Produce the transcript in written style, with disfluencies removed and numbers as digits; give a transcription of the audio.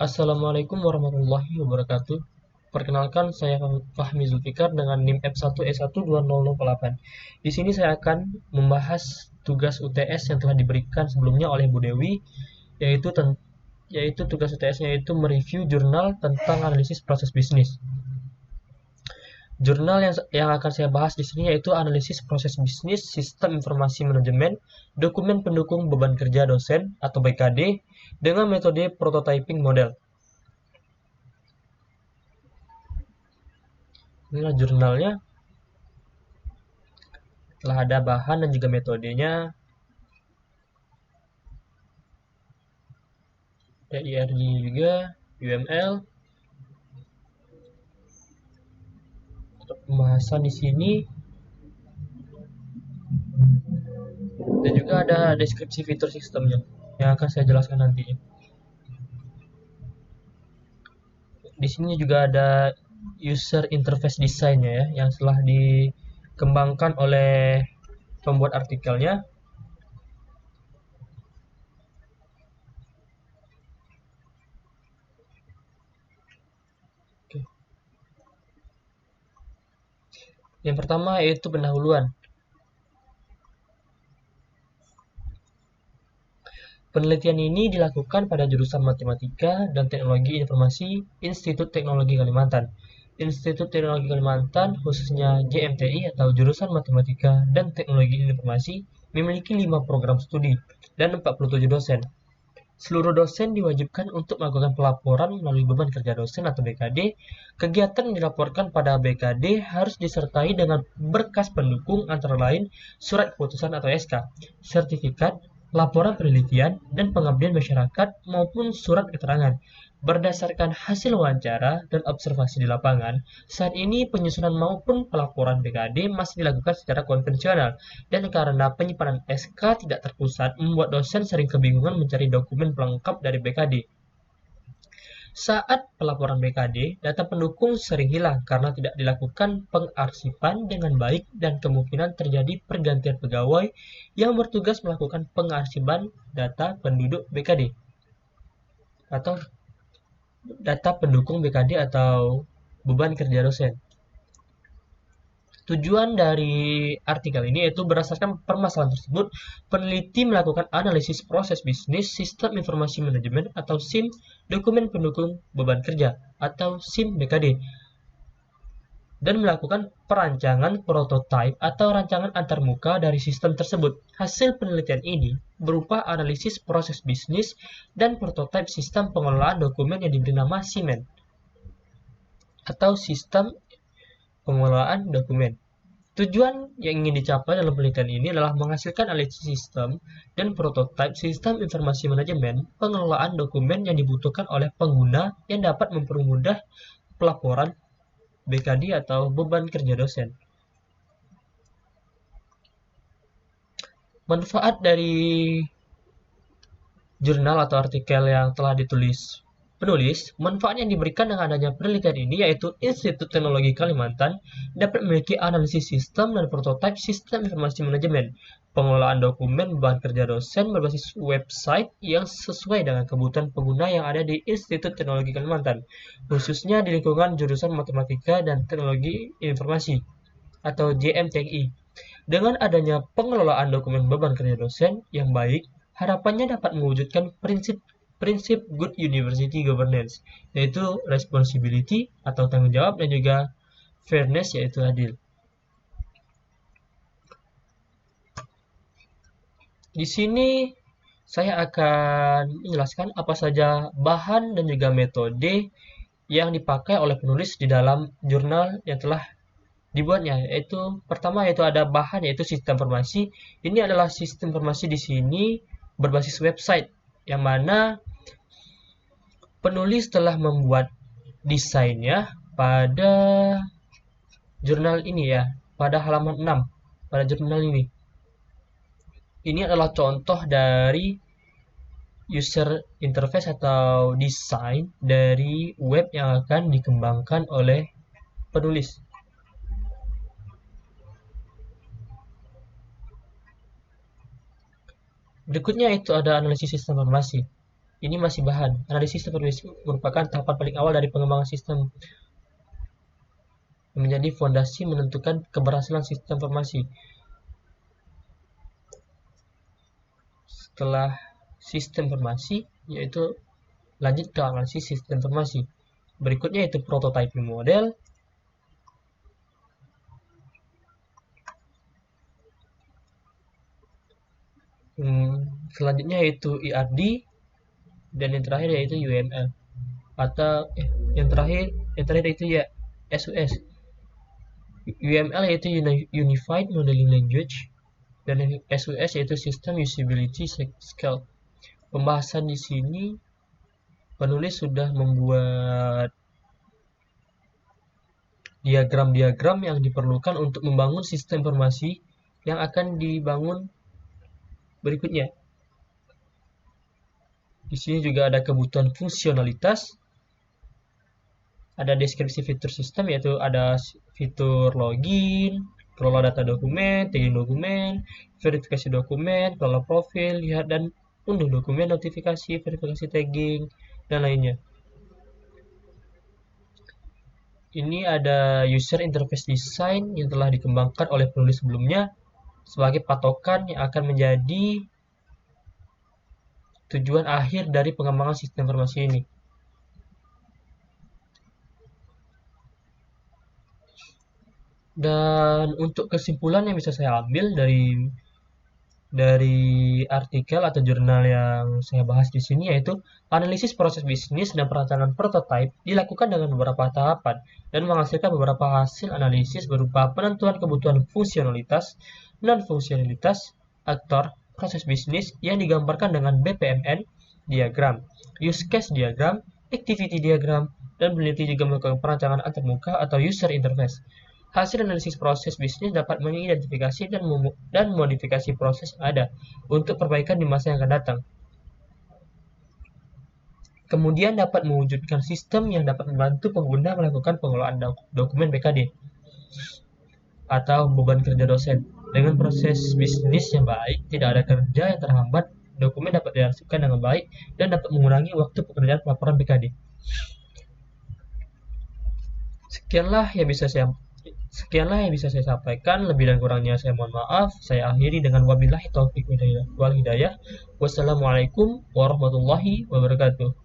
Assalamualaikum warahmatullahi wabarakatuh. Perkenalkan, saya Fahmi Zulfikar dengan NIM F1E12008. Di sini saya akan membahas tugas UTS yang telah diberikan sebelumnya oleh Bu Dewi, yaitu tugas UTS-nya yaitu mereview jurnal tentang analisis proses bisnis. Jurnal yang akan saya bahas di sini yaitu analisis proses bisnis, sistem informasi manajemen, dokumen pendukung beban kerja dosen atau BKD dengan metode prototyping model. Inilah jurnalnya, telah ada bahan dan juga metodenya, ada IRG juga, UML. Untuk pembahasan di sini dan juga ada deskripsi fitur sistemnya yang akan saya jelaskan nantinya. Di sini juga ada user interface design-nya ya, yang telah dikembangkan oleh pembuat artikelnya. Oke. Yang pertama yaitu pendahuluan. Penelitian ini dilakukan pada jurusan Matematika dan Teknologi Informasi Institut Teknologi Kalimantan. Institut Teknologi Kalimantan, khususnya JMTI atau Jurusan Matematika dan Teknologi Informasi, memiliki 5 program studi dan 47 dosen. Seluruh dosen diwajibkan untuk melakukan pelaporan melalui beban kerja dosen atau BKD. Kegiatan yang dilaporkan pada BKD harus disertai dengan berkas pendukung antara lain surat keputusan atau SK, sertifikat, laporan penelitian dan pengabdian masyarakat maupun surat keterangan. Berdasarkan hasil wawancara dan observasi di lapangan, saat ini penyusunan maupun pelaporan BKD masih dilakukan secara konvensional, dan karena penyimpanan SK tidak terpusat, membuat dosen sering kebingungan mencari dokumen pelengkap dari BKD. Saat pelaporan BKD, data pendukung sering hilang karena tidak dilakukan pengarsipan dengan baik dan kemungkinan terjadi pergantian pegawai yang bertugas melakukan pengarsipan data penduduk BKD atau data pendukung BKD atau beban kerja dosen. Tujuan dari artikel ini yaitu berdasarkan permasalahan tersebut, peneliti melakukan analisis proses bisnis, sistem informasi manajemen atau SIM, dokumen pendukung beban kerja atau SIM BKD, dan melakukan perancangan prototipe atau rancangan antarmuka dari sistem tersebut. Hasil penelitian ini berupa analisis proses bisnis dan prototipe sistem pengelolaan dokumen yang diberi nama SIMEN atau sistem pengelolaan dokumen. Tujuan yang ingin dicapai dalam penelitian ini adalah menghasilkan analisis sistem dan prototipe sistem informasi manajemen pengelolaan dokumen yang dibutuhkan oleh pengguna yang dapat mempermudah pelaporan BKD atau beban kerja dosen. Manfaat dari jurnal atau artikel yang telah ditulis penulis, manfaat yang diberikan dengan adanya penelitian ini yaitu Institut Teknologi Kalimantan dapat memiliki analisis sistem dan prototipe sistem informasi manajemen, pengelolaan dokumen beban kerja dosen berbasis website yang sesuai dengan kebutuhan pengguna yang ada di Institut Teknologi Kalimantan, khususnya di lingkungan jurusan Matematika dan Teknologi Informasi atau JMTI. Dengan adanya pengelolaan dokumen beban kerja dosen yang baik, harapannya dapat mewujudkan prinsip good university governance, yaitu responsibility atau tanggung jawab dan juga fairness yaitu adil. Di sini saya akan menjelaskan apa saja bahan dan juga metode yang dipakai oleh penulis di dalam jurnal yang telah dibuatnya. Yaitu pertama yaitu ada bahan yaitu sistem informasi. Ini adalah sistem informasi di sini berbasis website yang mana penulis telah membuat desainnya pada jurnal ini ya, pada halaman 6 pada jurnal ini. Ini adalah contoh dari user interface atau desain dari web yang akan dikembangkan oleh penulis. Berikutnya itu ada analisis sistem informasi. Ini masih bahan. Analisis informasi merupakan tahapan paling awal dari pengembangan sistem yang menjadi fondasi menentukan keberhasilan sistem informasi. Setelah sistem informasi, yaitu lanjut ke analisis sistem informasi. Berikutnya yaitu prototyping model. Selanjutnya yaitu ERD, dan yang terakhir yaitu UML. Atau yang terakhir yaitu ya SUS. UML yaitu Unified Modeling Language, dan SUS yaitu System Usability Scale. Pembahasan di sini penulis sudah membuat diagram-diagram yang diperlukan untuk membangun sistem informasi yang akan dibangun berikutnya. Di sini juga ada kebutuhan fungsionalitas, ada deskripsi fitur sistem, yaitu ada fitur login, kelola data dokumen, tagging dokumen, verifikasi dokumen, kelola profil, lihat dan unduh dokumen, notifikasi, verifikasi tagging, dan lainnya. Ini ada user interface design yang telah dikembangkan oleh penulis sebelumnya sebagai patokan yang akan menjadi tujuan akhir dari pengembangan sistem informasi ini. Dan untuk kesimpulan yang bisa saya ambil dari artikel atau jurnal yang saya bahas di sini, yaitu analisis proses bisnis dan perancangan prototipe dilakukan dengan beberapa tahapan dan menghasilkan beberapa hasil analisis berupa penentuan kebutuhan fungsionalitas, non-fungsionalitas, aktor, proses bisnis yang digambarkan dengan BPMN, diagram, use case diagram, activity diagram, dan peneliti juga melakukan perancangan antarmuka atau user interface. Hasil analisis proses bisnis dapat mengidentifikasi dan modifikasi proses yang ada untuk perbaikan di masa yang akan datang. Kemudian dapat mewujudkan sistem yang dapat membantu pengguna melakukan pengelolaan dokumen BKD atau beban kerja dosen. Dengan proses bisnis yang baik, tidak ada kerja yang terhambat, dokumen dapat diarsipkan dengan baik, dan dapat mengurangi waktu pekerjaan pelaporan BKD. Sekianlah yang bisa saya sampaikan. Lebih dan kurangnya saya mohon maaf. Saya akhiri dengan wabillahi taufiq wal hidayah. Wassalamualaikum warahmatullahi wabarakatuh.